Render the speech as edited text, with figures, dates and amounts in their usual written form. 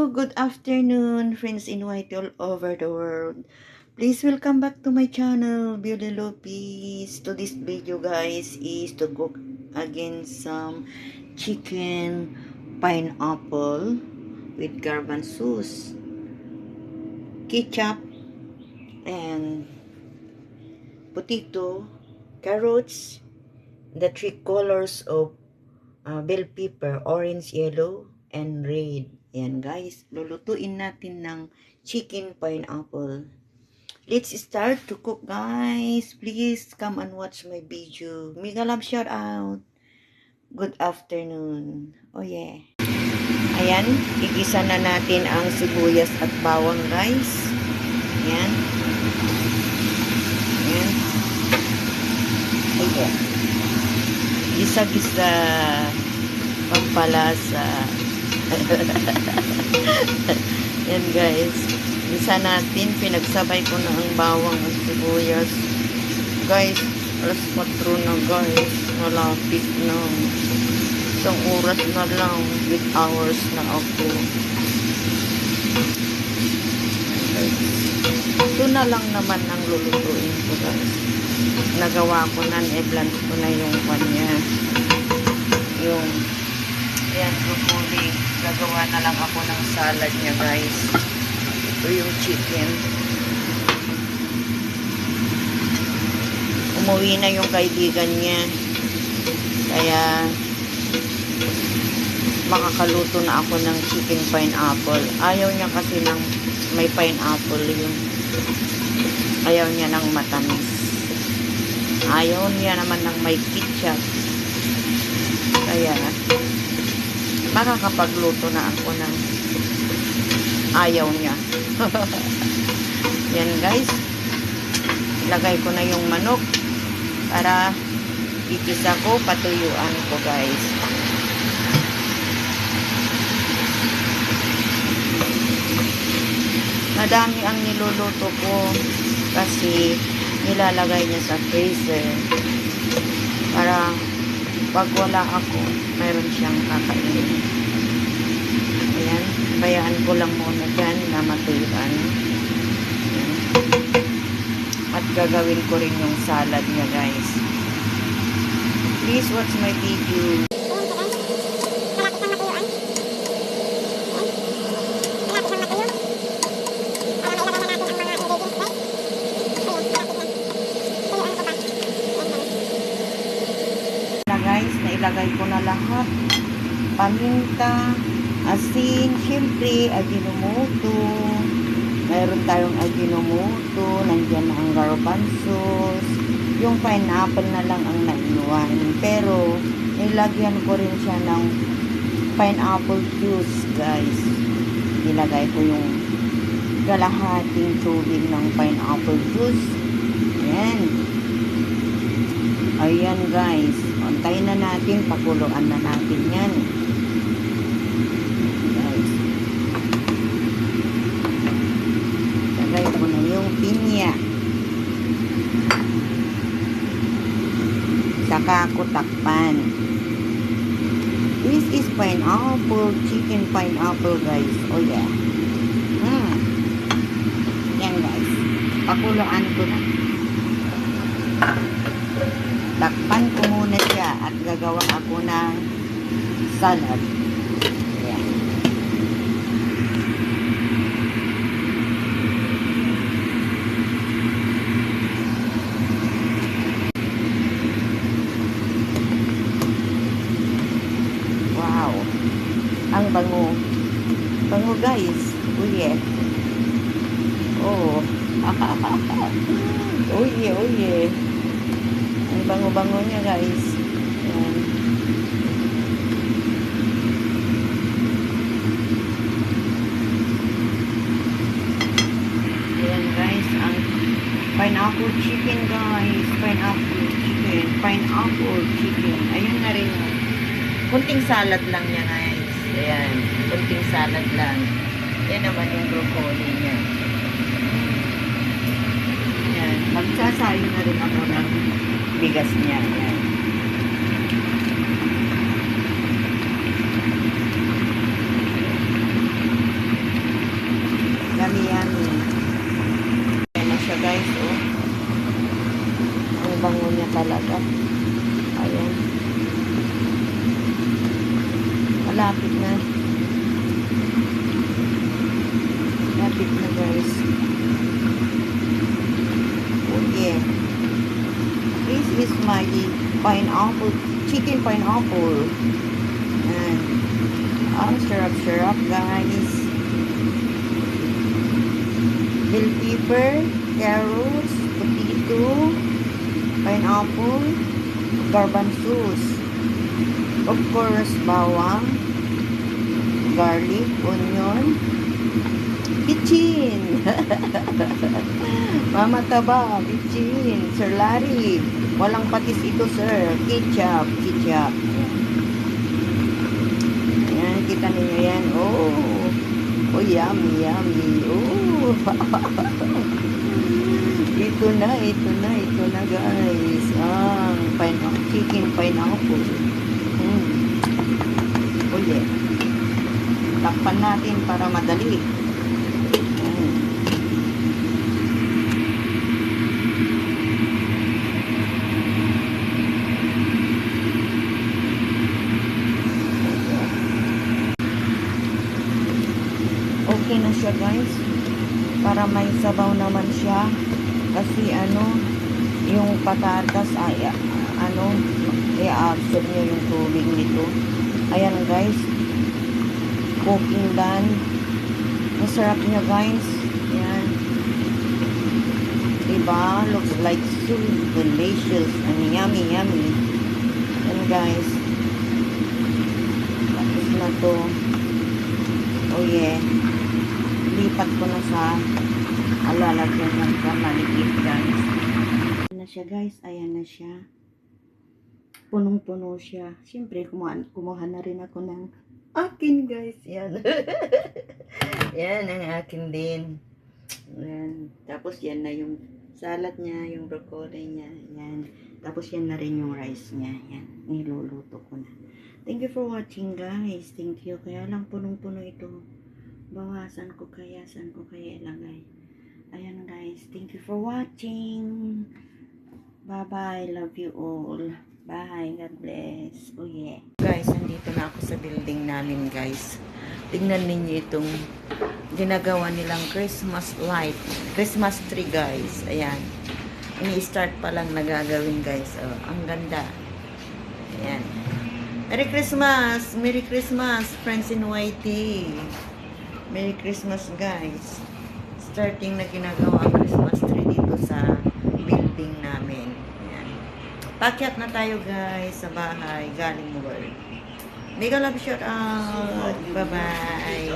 good afternoon, friends in white all over the world. Please welcome back to my channel, Beauty Lopez. To this video, guys, is to cook again some chicken pineapple with garbanzos, ketchup, and potato, carrots, the three colors of bell pepper, orange, yellow, and red. Ayan guys, lulutuin natin ng chicken pineapple. Let's start to cook, guys. Please come and watch my video. Mega love shout out. Good afternoon. Oh yeah. Ayan, igisa na natin ang sibuyas at bawang, guys. Ayan. Ayan. Ayan. Gisa-gisa pampalasa. Yan guys, gisa natin, pinagsabay ko na ang bawang at sibuyas. Guys, alas 4 na guys, malapit na. Isang oras na lang, 8 hours na ako. Ito na lang naman ang lulutuin ko guys. Nagawa ko na, i-blend ko na yung kanya. Yung yan, broccoli. Gagawa na lang ako ng salad niya, guys. Ito yung chicken. Umuwi na yung kaibigan niya. Kaya, makakaluto na ako ng chicken pineapple. Ayaw niya kasi ng may pineapple yun. Ayaw niya ng matamis. Ayaw niya naman ng may ketchup. Kaya, makakapagluto na ako ng ayaw niya. Yan guys. Ilagay ko na yung manok para ikisa ko, patuyuan ko guys. Madami ang niluluto ko kasi nilalagay niya sa freezer para pag wala ako, mayroon siyang kakainin. Ayan, bayaan ko lang muna dyan na matuyuan. At gagawin ko rin yung salad niya guys. Please watch my video. Guys, nailagay ko na lahat. Paminta, asin, syempre, ajinomoto. Mayroon tayong ajinomoto. Nandiyan ang garbanzos. Yung pineapple na lang ang naiwan. Pero, nilagyan ko rin siya ng pineapple juice, guys. Nilagay ko yung kalahating tubig ng pineapple juice. Ayan. Ayan, guys. Antayin na natin, pakuluan na natin yan. Guys. Lagay ko na yung pinya. Saka ko takpan. This is pineapple, chicken pineapple guys. Oh yeah. Yan guys. Pakuluan ko na. Takpan ko muna siya at gagawa ako ng salad. Ayan. Wow. Ang bango. Bango guys. Oh yeah. Oh. Oh yeah, oh yeah. Bango-bango niya guys. Ayan. Ayan guys, ang pineapple chicken guys. Pineapple chicken. Pineapple chicken. Ayun na rin. Kunting salad lang niya guys. Ayan. Kunting salad lang. Yan naman yung broccoli niya. Ayan. Magsasayo na rin ako ng bigas niya. Ayan. pineapple, chicken pineapple. Yan. Ang sarap-sarap, guys. Bell pepper, carrots, potato, pineapple, garbanzos. Of course, bawang, garlic, onion, bitchin. Mama Taba, bitchin. Sir Larry, walang patis ito, sir. Ketchup. Ayan, kita ninyo yan. Oh, yummy. Oh. ito na, guys. Chicken pineapple. Oh, yeah. Takpan natin para madali. Okay na siya, guys, para may sabaw naman siya kasi yung patatas ay i-absorb niya yung tubig nito. Ayan, guys, cooking done. Masarap niya, guys. Ayan, diba? Looks like so delicious and yummy. Ayan, guys, tapos na to. Oh yeah, lipat ko na sa lalagyan ng kamaligit, guys. Ayan na siya, guys. Ayan na siya. Punong-puno siya. Siyempre, kumuha na rin ako ng akin, guys. Yan. Yan ang akin din. Yan. Tapos yan na yung salad niya, yung broccoli niya. Yan. Tapos yan na rin yung rice niya. Yan. Niluluto ko na. Thank you for watching, guys. Thank you. Kaya lang punong-puno ito. Bawasan ko kaya, saan ko kaya ilagay. Ayan, guys. Thank you for watching. Bye-bye. Love you all. Bye. God bless. Oh, yeah. Guys, nandito na ako sa building namin, guys. Tingnan ninyo itong ginagawa nilang Christmas light. Christmas tree, guys. Ayan. Ini-start pa lang nagagawin, guys. Oh, ang ganda. Ayan. Merry Christmas! Merry Christmas, friends in YT. Merry Christmas, guys. Starting na ginagawa ang Christmas tree dito sa building namin. Ayan. Pakyat na tayo, guys, sa bahay galing work. Mega love shout out. Bye-bye.